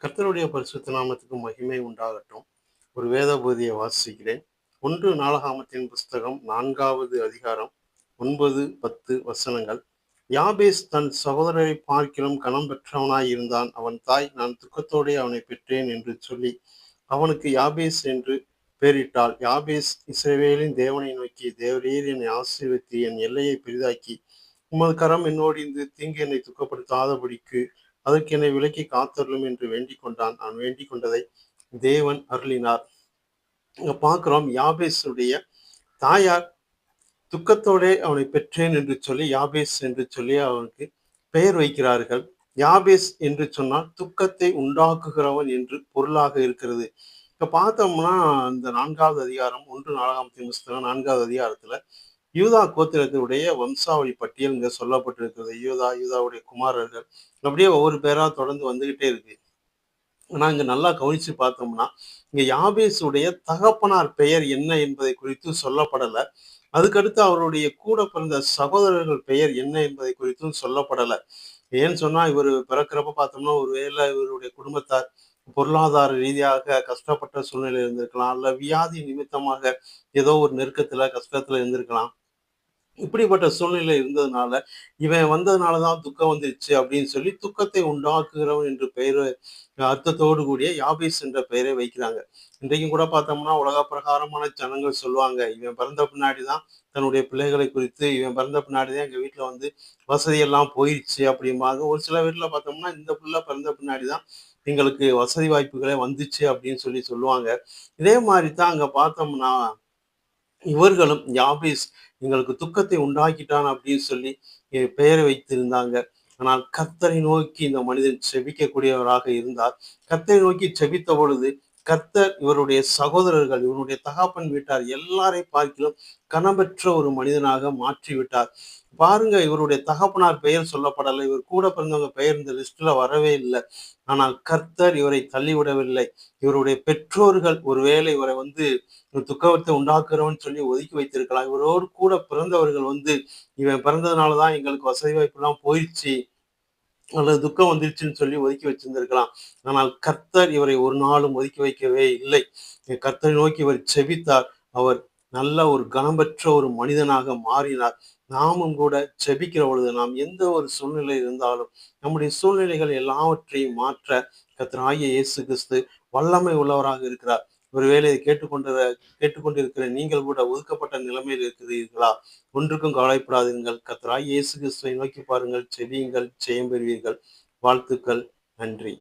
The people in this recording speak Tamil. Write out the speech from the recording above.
கர்த்தருடைய பரிசுத்த நாமத்துக்கு மகிமை உண்டாகட்டும். ஒரு வேத பகுதியை வாசிக்கிறேன். 1 நாளாகமத்தின் புஸ்தகம் 4வது அதிகாரம் 9, 10 வசனங்கள். யாபேஸ் தன் சகோதரரை பார்க்கிலும் கனம் பெற்றவனாய் இருந்தான். அவன் தாய், நான் துக்கத்தோடே அவனை பெற்றேன் என்று சொல்லி அவனுக்கு யாபேஸ் என்று பெயரிட்டாள். யாபேஸ் இஸ்ரவேலின் தேவனை நோக்கி, தேவரீர் என்னை ஆசீர்வதித்து என் எல்லையை பெரிதாக்கி உமது கரம் என்னோடு இருந்து தீங்கு என்னை துக்கப்படுத்தாதபடிக்கு அதற்கு என்னை விலக்கி காத்தருளும் என்று வேண்டிக் கொண்டான். அவன் வேண்டிக் கொண்டதை தேவன் அருளினார். இங்க பார்க்கிறோம், யாபேசுடைய தாயார் துக்கத்தோடே அவனை பெற்றேன் என்று சொல்லி யாபேஸ் என்று சொல்லி அவனுக்கு பெயர் வைக்கிறார்கள். யாபேஸ் என்று சொன்னால் துக்கத்தை உண்டாக்குகிறவன் என்று பொருளாக இருக்கிறது. இப்ப பார்த்தோம்னா இந்த 4வது அதிகாரம் 1 நாளாகமத்தின் புஸ்தகம் 4வது அதிகாரத்துல யூதா கோத்திரத்தினுடைய வம்சாவளி பட்டியல் இங்க சொல்லப்பட்டிருக்கிறது. யூதாவுடைய குமாரர்கள் அப்படியே ஒவ்வொரு பேரா தொடர்ந்து வந்துகிட்டே இருக்கு. ஆனா இங்க நல்லா கவனிச்சு பார்த்தோம்னா இங்க யாபேசுடைய தகப்பனார் பெயர் என்ன என்பதை குறித்து சொல்லப்படல. அதுக்கடுத்து அவருடைய கூட பிறந்த சகோதரர்கள் பெயர் என்ன என்பதை குறித்தும் சொல்லப்படல. ஏன்னு சொன்னா இவர் பிறக்கிறப்ப பார்த்தோம்னா ஒருவேளை இவருடைய குடும்பத்தார் பொருளாதார ரீதியாக கஷ்டப்பட்ட சூழ்நிலை இருந்திருக்கலாம், அல்ல வியாதி நிமித்தமாக ஏதோ ஒரு நெருக்கத்துல கஷ்டத்துல இருந்திருக்கலாம். இப்படிப்பட்ட சூழ்நிலை இருந்ததுனால இவன் வந்ததுனாலதான் துக்கம் வந்துருச்சு அப்படின்னு சொல்லி துக்கத்தை உண்டாக்குகிறவன் என்று பெயர் அர்த்தத்தோடு கூடிய யாபேஸ் என்ற பெயரை வைக்கிறாங்க. இன்றைக்கும் கூட பார்த்தோம்னா உலக பிரகாரமான ஜனங்கள் சொல்லுவாங்க, இவன் பிறந்த பின்னாடிதான் தன்னுடைய பிள்ளைகளை குறித்து, இவன் பிறந்த பின்னாடிதான் எங்க வீட்டுல வசதியெல்லாம் போயிடுச்சு அப்படிம்பாங்க. ஒரு சில வீட்டுல பார்த்தோம்னா இந்த பிள்ளை பிறந்த பின்னாடிதான் எங்களுக்கு வசதி வாய்ப்புகளே வந்துச்சு அப்படின்னு சொல்லி சொல்லுவாங்க. இதே மாதிரி தான் அங்க பார்த்தோம்னா இவர்களும் யாபேஸ் எங்களுக்கு துக்கத்தை உண்டாக்கிட்டான் அப்படின்னு சொல்லி பெயரை வைத்திருந்தாங்க. ஆனால் கர்த்தரை நோக்கி இந்த மனிதன் செபிக்கக்கூடியவராக இருந்தார். கர்த்தரை நோக்கி செபித்த பொழுது கர்த்தர் இவருடைய சகோதரர்கள், இவருடைய தகப்பன் வீட்டார் எல்லாரை பார்க்கிலும் கனம்பெற்ற ஒரு மனிதனாக மாற்றி விட்டார். பாருங்க, இவருடைய தகப்பனார் பெயர் சொல்லப்படலை, இவர் கூட பிறந்தவங்க பெயர் இந்த லிஸ்ட்ல வரவே இல்லை. ஆனால் கர்த்தர் இவரை தள்ளிவிடவில்லை. இவருடைய பெற்றோர்கள் ஒருவேளை இவரை துக்கத்தை உண்டாக்குறவன்னு சொல்லி ஒதுக்கி வைத்திருக்கலாம். இவரோடு கூட பிறந்தவர்கள் இவன் பிறந்ததுனாலதான் எங்களுக்கு வசதி வாய்ப்பு எல்லாம் போயிடுச்சு அல்லது துக்கம் வந்துருச்சுன்னு சொல்லி ஒதுக்கி வச்சிருந்திருக்கலாம். ஆனால் கர்த்தர் இவரை ஒரு நாளும் ஒதுக்கி வைக்கவே இல்லை. கர்த்தரை நோக்கி இவர் செபித்தார். அவர் நல்ல ஒரு கனம்பெற்ற ஒரு மனிதனாக மாறினார். நாமும் கூட செபிக்கிற பொழுது நாம் எந்த ஒரு சூழ்நிலை இருந்தாலும் நம்முடைய சூழ்நிலைகள் எல்லாவற்றையும் மாற்ற கர்த்தராகிய இயேசு கிறிஸ்து வல்லமை உள்ளவராக இருக்கிறார். ஒருவேளை இதை கேட்டுக்கொண்டிருக்கிற நீங்கள் கூட ஒதுக்கப்பட்ட நிலைமையில் இருக்கிறீர்களா? ஒன்றுக்கும் கவலைப்படாதீர்கள். கர்த்தராகிய இயேசு கிறிஸ்துவை நோக்கி பாருங்கள், செபியுங்கள், ஜெயம் பெறுவீர்கள். வாழ்த்துக்கள். நன்றி.